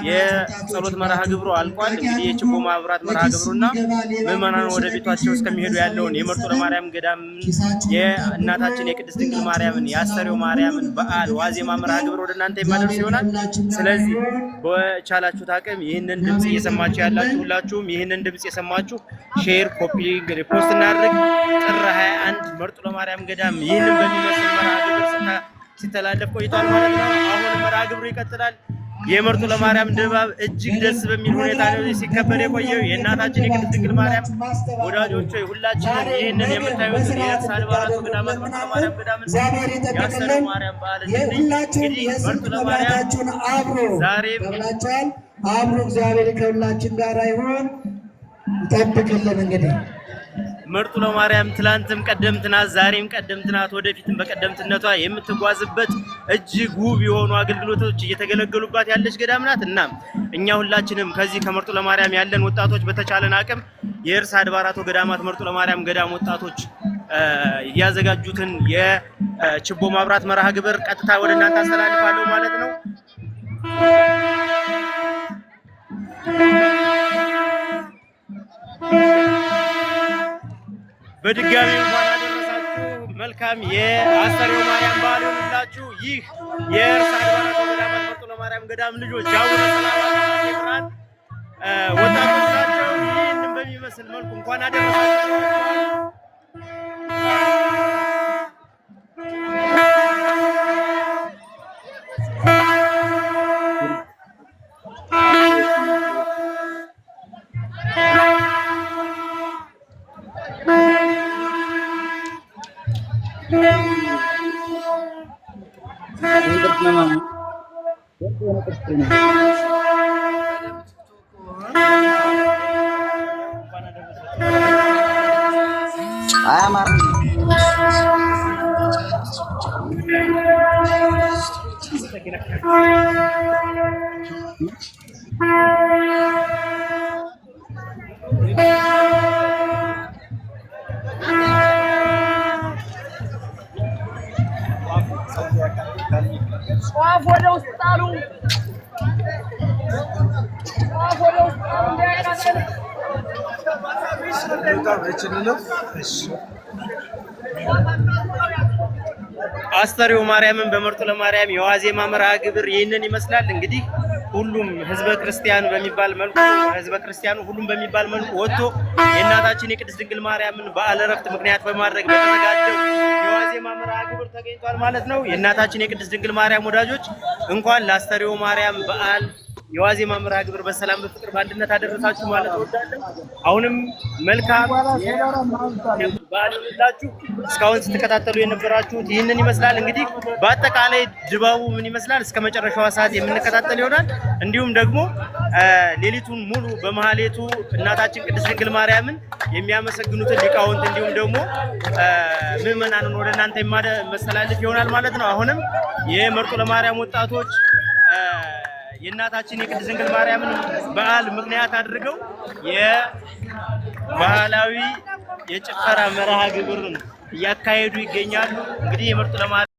የጸሎት መርሃ ግብሩ አልቋል። እንግዲህ የችቦ ማብራት መርሃ ግብሩና ምዕመናን ወደ ቤታቸው እስከሚሄዱ ያለውን የመርጦ ለማርያም ገዳም የእናታችን የቅድስት ድንግል ማርያምን የአስተርዮ ማርያምን በዓል ዋዜማ መርሃ ግብር ወደ እናንተ የማደርስ ይሆናል። ስለዚህ በቻላችሁት አቅም ይህንን ድምጽ እየሰማችሁ ያላችሁ ሁላችሁም ይህንን ድምጽ የሰማችሁ ሼር፣ ኮፒ፣ ሪፖስት እናድርግ። ጥር 21 መርጦ ለማርያም ገዳም ይህንን በሚመስል መርሃ ግብር ሲተላለፍ ቆይቷል ማለት ነው። አሁን መርሃ ግብሩ ይቀጥላል። የመርጦ ለማርያም ድባብ እጅግ ደስ በሚል ሁኔታ ነው ሲከበር የቆየው። የእናታችን የቅድስት ድንግል ማርያም ወዳጆች ሁላችንም ይህንን የምታዩትን የእርሳ አድባራቱ ገዳማት መርጦ ለማርያም ገዳምን የአስተርዮ ማርያም በዓል እንግዲህ መርጦ ለማርያም ዛሬም አብሮ እግዚአብሔር ከሁላችን ጋር ይሁን ይጠብቅልን። እንግዲህ መርጦ ለማርያም ትላንትም ቀደምት ናት፣ ዛሬም ቀደምት ናት፣ ወደፊትም በቀደምትነቷ የምትጓዝበት እጅግ ውብ የሆኑ አገልግሎቶች እየተገለገሉባት ያለች ገዳም ናት። እናም እኛ ሁላችንም ከዚህ ከመርጦ ለማርያም ያለን ወጣቶች በተቻለን አቅም የእርሳ አድባራቱ ገዳማት መርጦ ለማርያም ገዳም ወጣቶች ያዘጋጁትን የችቦ ማብራት መርሃ ግብር ቀጥታ ወደ እናንተ አስተላልፋለሁ ማለት ነው። በድጋሚ እንኳን አደረሳችሁ። መልካም የአስተርዮ ማርያም በዓል ይሁንላችሁ። ይህ የእርሳ አድባራቱ ገዳማት መርጦ ለማርያም ገዳም ልጆች አቡነ ሰላማ ብርሃን ወጣቶች ናቸው። ይህንን በሚመስል መልኩ እንኳን አደረሳችሁ። አስተርዮ ማርያምን በመርጦ ለማርያም የዋዜማ መርሃ ግብር ይህንን ይመስላል። እንግዲህ ሁሉም ህዝበ ክርስቲያኑ ሁሉም በሚባል መልኩ ወጥቶ የእናታችን የቅድስት ድንግል ማርያምን በዓለ ዕረፍት ምክንያት በማድረግ በተዘጋጀው የዋዜማ መርሃ ግብር ተገኝቷል ማለት ነው። የእናታችን የቅድስት ድንግል ማርያም ወዳጆች እንኳን ለአስተርዮ ማርያም በዓል የዋዜማ መርሃ ግብር በሰላም በፍቅር በአንድነት አደረሳችሁ ማለት እወዳለሁ። አሁንም መልካም በዓል ይሁንላችሁ። እስካሁን ስትከታተሉ የነበራችሁት ይህንን ይመስላል። እንግዲህ በአጠቃላይ ድባቡ ምን ይመስላል እስከ መጨረሻዋ ሰዓት የምንከታተል ይሆናል። እንዲሁም ደግሞ ሌሊቱን ሙሉ በመሃሌቱ እናታችን ቅድስት ድንግል ማርያምን የሚያመሰግኑትን ሊቃውንት እንዲሁም ደግሞ ምዕመናንን ወደ እናንተ የማስተላለፍ ይሆናል ማለት ነው። አሁንም የመርጦ ለማርያም ወጣቶች የእናታችን የቅድስት ድንግል ማርያምን በዓል ምክንያት አድርገው የባህላዊ የጭፈራ መርሃ ግብርን እያካሄዱ ይገኛሉ። እንግዲህ የመርጦ ለማርያም